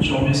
24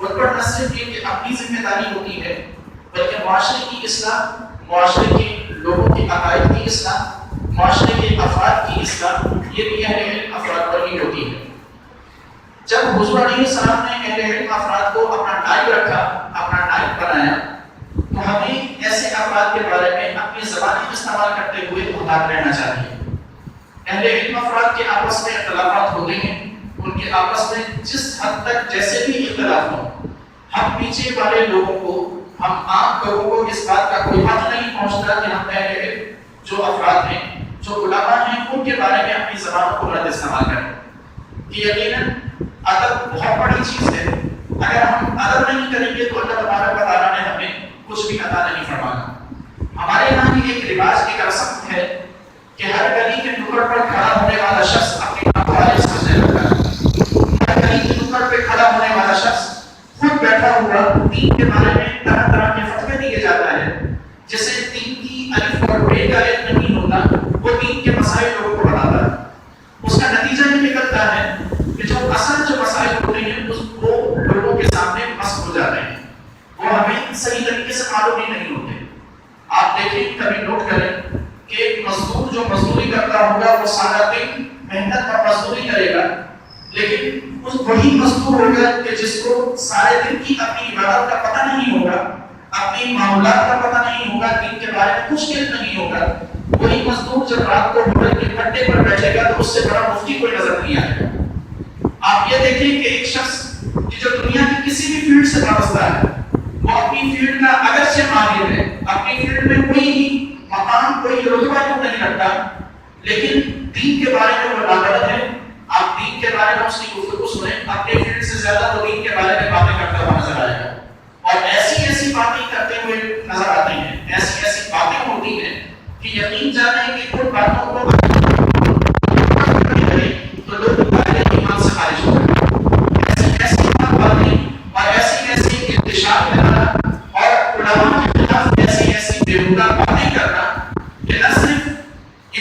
ان پر نہ صرف یہ کہ اپنی ذمہ داری ہوتی ہے بلکہ معاشرے کی اصلاح، معاشرے کے لوگوں کے عقائد کی اصلاح، معاشرے کے افراد کی اصلاح، یہ بھی اہل علم افراد پر ہی ہوتی ہے۔ جب حضور علیہ السلام نے اہل علم افراد کو اپنا نائب رکھا، اپنا نائب بنایا، تو ہمیں ایسے افراد کے بارے میں اپنی زبانیں استعمال کرتے ہوئے محتاط رہنا چاہیے۔ اہل علم افراد کے آپس میں اختلافات ہوتے ہیں، ان کے آپس میں جس حد تک جیسے بھی اختلاف ہوں، ہم پیچھے والے لوگوں کو، ہم عام لوگوں کو اس بات کا کوئی حق نہیں پہنچتا کہ ہم اہل علم جو افراد ہیں، جو علماء ہیں، ان کے بارے میں اپنی زبانوں کو غلط استعمال کریں۔ کہ یقیناً ادب بہت بڑی چیز ہے، اگر ہم ادب نہیں کریں گے تو اللہ تبارک و تعالیٰ نے ہمیں کچھ بھی عطا نہیں فرمانا۔ ہمارے یہاں کی ایک رواج، ایک رسم ہے کہ ہر گلی کے نکڑ پر کھڑا ہونے والا شخص اپنے آپ والے سمجھنے لگتا ہے۔ ہر گلی کے نکڑ پہ کھڑا ہونے والا شخص خود بیٹھا ہوا دین کے بارے میں طرح طرح کے فتوے دیے جاتا ہے۔ جسے دین کی الف اور بے کا علم نہیں ہوتا، وہ دین کے مسائل لوگوں کو بتاتا ہے۔ اس کا نتیجہ یہ نکلتا ہے کہ جو مسائل ہوتے ہیں اس کو لوگوں کے سامنے مسخ ہو جاتے ہیں، وہ ہمیں صحیح طریقے سے معلوم ہی نہیں ہوتے۔ آپ دیکھیں، کبھی نوٹ کریں کہ ایک مزدور جو مزدوری کرتا ہوگا وہ سارا دن محنت اور مزدوری کرے گا، لیکن وہی مزدور ہوگا کہ جس کو سارے دن کی اپنی عبادت کا پتہ نہیں ہوگا، اپنی معاملات کا پتہ نہیں ہوگا، دین کے بارے میں کچھ علم نہیں ہوگا، وہی مزدور جب رات کو ہوٹل کے کھٹے پر بیٹھے گا تو اس سے بڑا مفتی کوئی نظر نہیں آئے گا۔ آپ یہ دیکھیں کہ ایک شخص جو دنیا کی کسی بھی فیلڈ سے وابستہ ہے، وہ اپنی فیلڈ کا اگرچہ ماہر ہے، اپنی فیلڈ میں کوئی مقام، کوئی رتبہ کیوں نہیں رکھتا، لیکن دین کے بارے میں وہ لاغرض ہے۔ آپ دین کے بارے میں اس کی گفتگو سنیں، اپنے فیلڈ سے زیادہ وہ دین کے بارے میں باتیں کرتا ہوا نظر آئے گا، اور ایسی ایسی باتیں کرتے ہوئے نظر آتی ہیں، ایسی ایسی باتیں ہوتی ہیں کہ یقین جانیں کہ ان باتوں کو تو لوگ ایمان سے خارج ہو گئے۔ ایسی ایسی باتیں اور ایسی ایسی انتشار کرنا اور علماء کے خلاف ایسی ایسی بےہودہ باتیں کرنا کہ نہ صرف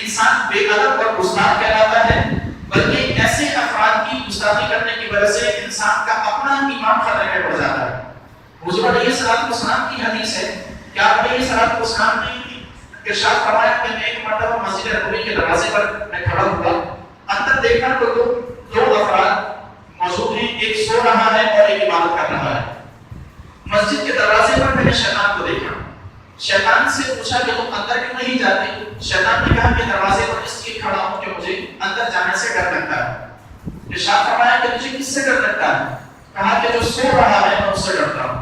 انسان بے ادب اور گستاخ کہلاتا ہے، بلکہ ایسے افراد کی گستاخی کرنے کی وجہ سے انسان کا اپنا ایمان خطرے میں پڑ جاتا ہے۔ حضور علیہ السلام کی حدیث ہے کہ آپ علیہ السلام نے ارشاد فرمایا کہ میں ایک مرتبہ مسجد نبوی کے دروازے پر میں کھڑا ہوا، اندر دیکھا تو دو افراد موجود ہیں، ایک سو رہا ہے اور ایک عبادت کر رہا ہے۔ مسجد کے دروازے پر میں نے شیطان کو دیکھا، شیطان سے پوچھا کہ تم اندر کیوں نہیں جاتے؟ شیطان نے کہا کہ دروازے پر اس لیے کھڑا ہوں کہ مجھے اندر جانے سے ڈر لگتا ہے۔ ارشاد فرمایا کہ تجھے کس سے ڈر لگتا ہے؟ کہا کہ جو سو رہا ہے میں اس سے ڈرتا ہوں۔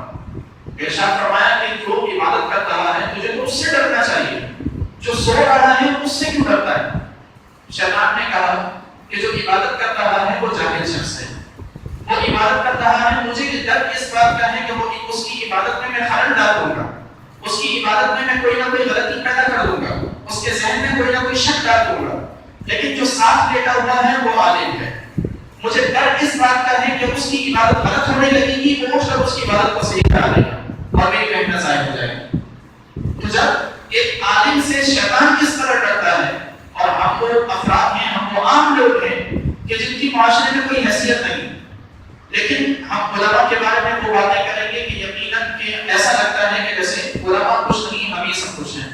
ارشاد فرمایا کہ جو عبادت کر رہا ہے تجھے تو اس سے ڈرنا چاہیے، جو سو رہا ہے اس سے کیوں ڈرتا ہے؟ شیطان نے کہا کہ جو عبادت کر رہا ہے وہ جاہل شخص ہے، وہ عبادت کر رہا ہے، مجھے ڈر اس بات کا ہے کہ وہ اس کی عبادت میں خلل ڈال دوں گا، اس کی عبادت میں کوئی نہ کوئی غلطی پیدا کر دوں گا، اس کے ذہن میں کوئی نہ کوئی شک ڈال دوں گا۔ لیکن جو ساتھ لیٹا ہوا ہے وہ عالم ہے، مجھے ڈر اس بات کا ہے کہ اس کی عبادت غلط ہونے لگے گی، وہ اٹھ کر اس کی عبادت کو صحیح کرا دے گا اور میری محنت ضائع ہو جائے گی۔ تو جب ایک عالم سے شیطان کس طرح ڈرتا ہے، اور ہم وہ افراد ہیں، ہم وہ عام لوگ ہیں کہ جن کی معاشرے میں کوئی حیثیت نہیں، لیکن ہم علماء کے بارے میں وہ باتیں کریں گے کہ یقیناً کہ ایسا لگتا ہے کہ جیسے علماء کچھ نہیں، ہم ہی سب کچھ ہیں۔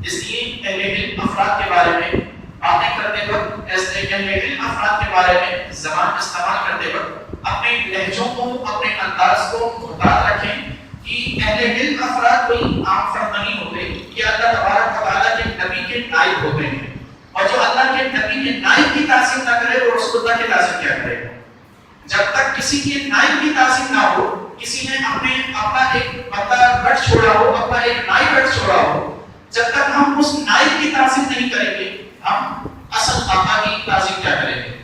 اس لیے اہل علم افراد کے بارے میں باتیں کرتے وقت، ایسے اہل علم افراد کے بارے میں زبان استعمال کرتے وقت اپنے لہجوں کو، اپنے انداز کو محتاط رکھیں کہ اہل علم افراد کوئی عام فرد نہیں ہوتے، یہ اللہ تبارک و تعالیٰ کے نبی کے نائب ہوتے ہیں، اور جو اللہ کے نبی کے نائب کی تعظیم نہ کرے وہ رسول اللہ کی تعظیم کیا کرے گا؟ جب تک کسی کے نائب کی تعظیم نہ ہو، کسی نے اپنا ایک بندہ گٹھ چھوڑا ہو، اپنا ایک نائب گٹھ چھوڑا ہو، جب تک ہم اس نائب کی تعظیم نہیں کریں گے، ہم اصل آقا کی تعظیم کیا کریں گے؟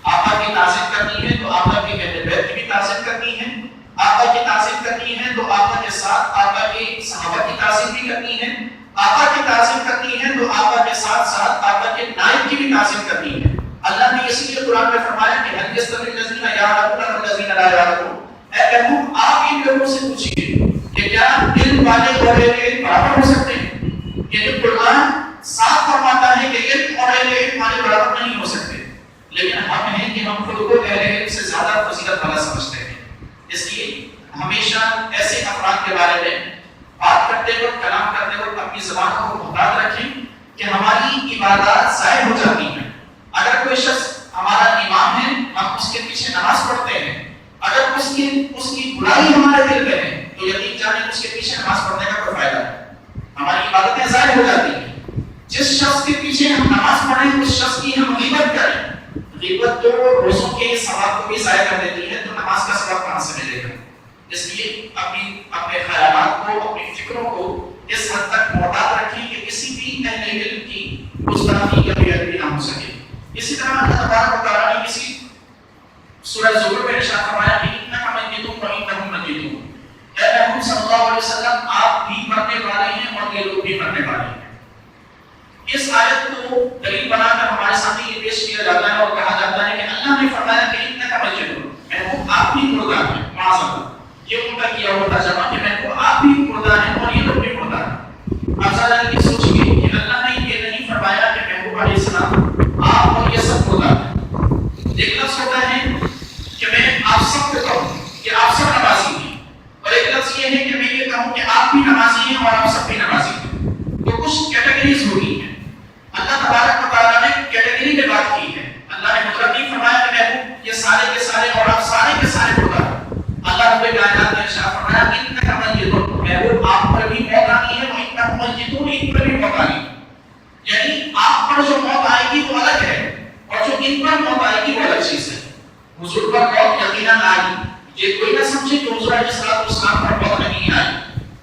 آقا کی تعظیم کرنی ہے تو آقا کی اہل بیت کی بھی تعظیم کرنی ہے، آقا کی تعظیم کرنی ہے تو آقا کے ساتھ آقا کے صحابہ کی تعظیم بھی کرنی ہے، آقا کی تعظیم کرنی ہے تو آقا کے ساتھ ساتھ آقا کے نائب کی بھی تعظیم کرنی ہے۔ اللہ نے اسی لیے قرآن میں فرمایا کہ هل يستوي الذين يعلمون والذين لا يعلمون، اے محبوب آپ ان لوگوں سے پوچھیے کہ کیا علم والے اور اہل علم برابر ہو سکتے ہیں؟ یعنی قرآن صاف فرماتا ہے کہ علم اور اہل علم والے برابر نہیں ہو سکتے، لیکن ہم ہیں کہ ہم خود کو اہل علم سے زیادہ فضیلت والا سمجھتے ہیں۔ اس لیے ہمیشہ ایسے افراد کے بارے میں بات کرتے وقت، کلام کرتے وقت اپنی زبان کو محتاط رکھیں کہ ہماری عبادات ضائع ہو جاتی ہیں۔ اگر کوئی شخص ہمارا امام ہے، ہم اس کے پیچھے نماز پڑھتے ہیں، اگر اس کی برائی ہمارے دل میں ہے تو یقین جانیں اس کے پیچھے نماز پڑھنے کا کوئی فائدہ نہیں، ہماری عبادتیں ضائع ہو جاتی ہیں۔ جس شخص کے پیچھے ہم نماز پڑھیں اس شخص کی ہم غیبت کریں، غیبت تو روزوں کے ثواب کو بھی ضائع کر دیتی ہے، تو نماز کا ثواب کہاں سے ملے گا؟ اس لیے اپنے خیالات کو، اپنی فکروں کو اس حد تک محتاط رکھیں کہ کسی بھی اہل علم کی گستاخی یا بے ادبی نہ ہو سکے۔ اسی طرح اللہ تبارک و تعالیٰ نے کسی سورہ زمر میں ارشاد فرمایا کہ انک میتون و انہم میتون، اے محمد صلی اللہ علیہ وسلم آپ بھی مرنے والے ہیں اور یہ لوگ بھی مرنے والے ہیں۔ اس آیت کو دلیل بنا کر ہمارے سامنے یہ پیش کیا جاتا ہے اور کہا جاتا ہے کہ اللہ نے فرمایا کہ انک میتون، محمود آپ بھی مردہ ہیں، معاذ اللہ، یہ ان کا کیا ہوا ترجمہ کہ محمود آپ بھی مردہ ہیں اور یہ لوگ بھی مردہ ہیں۔ آپ ذرا یہ سوچیے کہ اللہ نے یہ نہیں فرمایا کہ محمود علیہ السلام آپ اور یہ سب مردہ ہیں۔ ایک لفظ ہوتا ہے کہ میں آپ سب کو کہوں کہ آپ سب نمازی ہیں، اور ایک لفظ یہ ہے کہ میں یہ کہوں کہ آپ بھی نمازی ہیں اور آپ سب بھی نمازی ہیں۔ تو کچھ کیٹیگریز ہوئی ہیں، اللہ تبارک و تعالیٰ نے کیٹیگری میں بات کی ہے۔ اللہ نے مطلب نہیں فرمایا کہ محبوب یہ سارے کے سارے اور آپ سارے کے سارے مردہ ہیں۔ اللہ رب کائنات نے ارشاد فرمایا انک میتون، محبوب آپ پر بھی موت آنی ہے، وانکم میتون، ان پر بھی موت آنی ہے۔ یعنی آپ پر جو موت آئے گی وہ الگ ہے، اور جو ان پر موت آئے گی وہ الگ چیز ہے۔ حضور پر موت یقیناً آئی، یہ کوئی نہ سمجھے کہ حضور علیہ السلام پر موت نہیں آئی،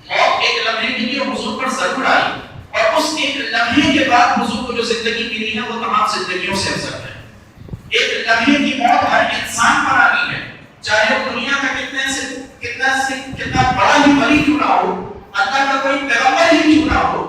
موت ایک لمحے کے لیے حضور پر ضرور آئی، اور اس ایک لمحے کے بعد حضور کو جو زندگی ملی ہے وہ تمام زندگیوں سے افضل ہے۔ ایک لمحے کی موت ہر انسان پر آنی ہے، چاہے وہ دنیا کا کتنا بڑا ہی ولی کیوں نہ ہو، اللہ کا کوئی پیغمبر ہی کیوں نہ ہو،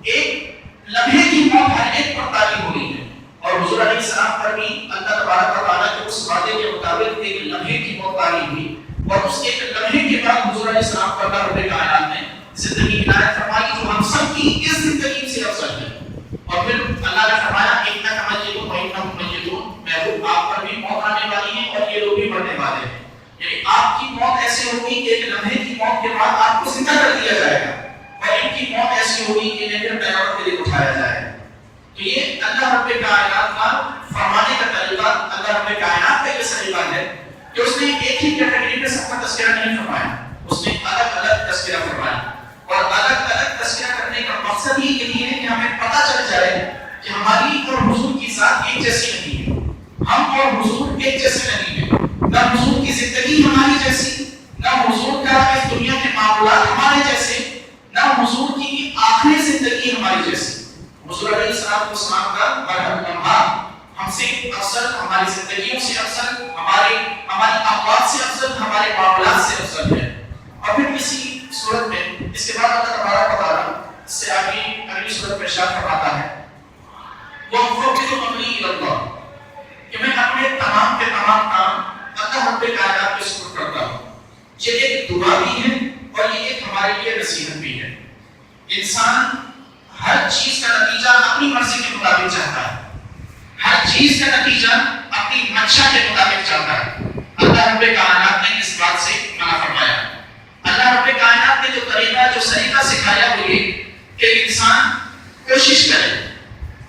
ایک لمحے کی موت ہر ایک پر تاری ہو رہی ہے۔ اور حضور علیہ السلام پر بھی اللہ تبارک و تعالیٰ کے اس وعدے کے مطابق ایک لمحے کی موت تاری ہوئی، اور اس ایک لمحے کے بعد حضور علیہ السلام پر اللہ رب کائنات نے زندگی عنایت فرمائی جو ہم سب کی اس زندگی سے افضل ہے۔ اور پھر اللہ نے فرمایا انک میتون و انہم میتون، محبوب آپ پر بھی موت آنے والی ہے اور یہ لوگ بھی مرنے والے ہیں۔ یعنی آپ کی موت ایسی ہوگی کہ ایک لمحے کی موت کے بعد آپ کو زندہ کر دیا جائے گا، اور ان کی موت ایسی ہوگی کہ انہیں پھر قیامت کے لیے اٹھایا جائے گا۔ تو یہ اللہ رب کائنات کا فرمانے کا طریقہ، اللہ رب کائنات کا یہ طریقہ ہے کہ اس نے ایک ہی کیٹیگری میں سب کا تذکرہ نہیں فرمایا، اس نے الگ الگ تذکرہ فرمایا، اور الگ الگ تذکرہ کرنے کا مقصد ہی یہی ہے کہ ہمیں پتہ چل جائے کہ ہماری اور حضور کی ذات ایک جیسی نہیں ہے، ہم اور حضور ایک جیسے نہیں ہیں، نہ حضور کی زندگی ہماری جیسی، نہ حضور کا اس دنیا کے معاملات ہمارے جیسے، نہ حضور کی آخری زندگی ہماری جیسی۔ حضور علیہ السلام کا ہر لمحہ ہم سے افضل، ہماری زندگیوں سے افضل، ہماری اقوال سے افضل، ہمارے معاملات سے افضل ہے۔ اور پھر اسی صورت میں اس کے بعد اللہ تبارک و تعالیٰ اس سے آگے اگلی صورت میں ارشاد فرماتا ہے وَأُفَوِّضُ أَمْرِي إِلَى اللَّهِ، کہ میں اپنے تمام کے تمام کام اللہ رب کائنات کے سپرد کرتا ہوں۔ یہ ایک دعا بھی ہے اور یہ ایک ہمارے لیے نصیحت بھی ہے۔ انسان ہر چیز کا نتیجہ اپنی مرضی کے مطابق چاہتا ہے، ہر چیز کا نتیجہ اپنی منشا کے مطابق چاہتا ہے۔ اللہ رب کائنات نے اس بات سے منع فرمایا۔ اللہ رب کائنات نے جو طریقہ سکھایا وہ یہ کہ انسان کوشش کرے،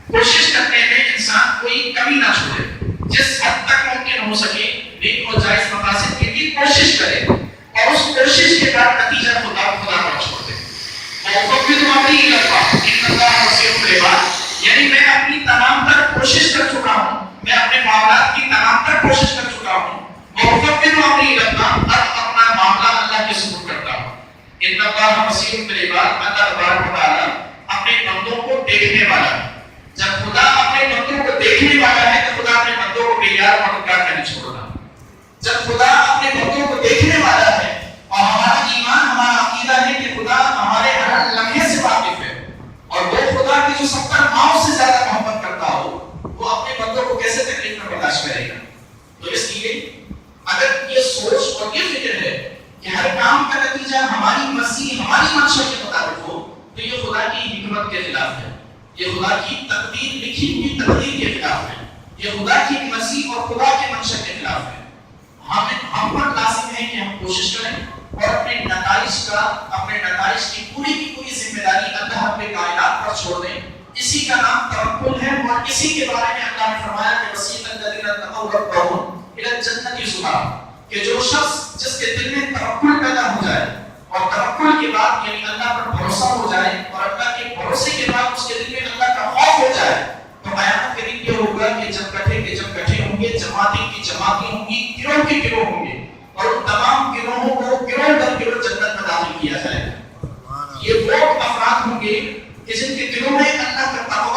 کوشش کرنے میں انسان کوئی کمی نہ چھوڑے، جس حد تک ممکن ہو سکے نیک و جائز مقاصد کی کوشش کرے، اور اس کوشش کے بعد نتیجہ خدا پر چھوڑ دے۔ وَأُفَوِّضُ أَمْرِي إِلَى اللَّهِ إِنَّ اللَّهَ بَصِيرٌ بِالْعِبَادِ، یعنی میں اپنی تمام تر کوشش کر چکا ہوں، میں اپنے معاملات کی تمام تر کوشش کر چکا ہوں۔ وَأُفَوِّضُ أَمْرِي إِلَى اللَّهِ، اب اپنا معاملہ اللہ کے سپرد کرتا ہوں۔ إِنَّ اللَّهَ بَصِيرٌ بِالْعِبَادِ، اللہ تبارک و تعالیٰ اپنے بندوں کو دیکھنے والا ہے۔ جب خدا اپنے بندوں کو دیکھنے والا ہے تو خدا اپنے بندوں کو بے یار مددگار نہیں چھوڑتا۔ جب خدا اپنے بندوں کو دیکھنے والا ہے، اور ہمارا ایمان، ہمارا عقیدہ ہے کہ خدا ہمارے ہر لمحے سے واقف ہے، اور وہ خدا کی جو 70 ماؤں سے زیادہ محبت کرتا ہو وہ اپنے بندوں کو کیسے تکلیف میں برداشت کرے گا؟ تو اس لیے اگر یہ سوچ اور یہ فکر ہے کہ ہر کام کا نتیجہ ہماری مرضی، ہماری منشا کے مطابق ہو، تو یہ خدا کی حکمت کے خلاف ہے، یہ خدا کی تقدیر، لکھی ہوئی تقدیر کے خلاف ہے، یہ خدا کی مرضی اور خدا کے منشا کے خلاف ہے۔ ہم پر لازم ہے کہ ہم کوشش کریں اور کا اپنے نتائج کی پوری ذمہ داری اللہ رب کائنات پر چھوڑ دیں. اسی کا نام توکل ہے اور اسی کے بارے میں اللہ نے فرمایا کہ وسیق الذین اتقوا ربهم الی الجنۃ زمرا کہ جو شخص جس کے دل میں توکل پیدا ہو جائے اور توکل کے بعد یعنی اللہ پر بھروسہ ہو جائے اور اللہ کے بھروسے کے بعد اس کے دل میں اللہ کا خوف ہو جائے تو قیامت کے دن یہ ہوگا کہ جب کٹھے ہوں گے جماعتیں کی جماعتیں ہوں گی گروہ کے گروہ ہوں گے اور ان تمام گروہوں کو گروہ در گروہ جنت میں داخل کیا جائے گا. یہ وہ افراد ہوں گے کہ جن کے دلوں میں اللہ کا تقوی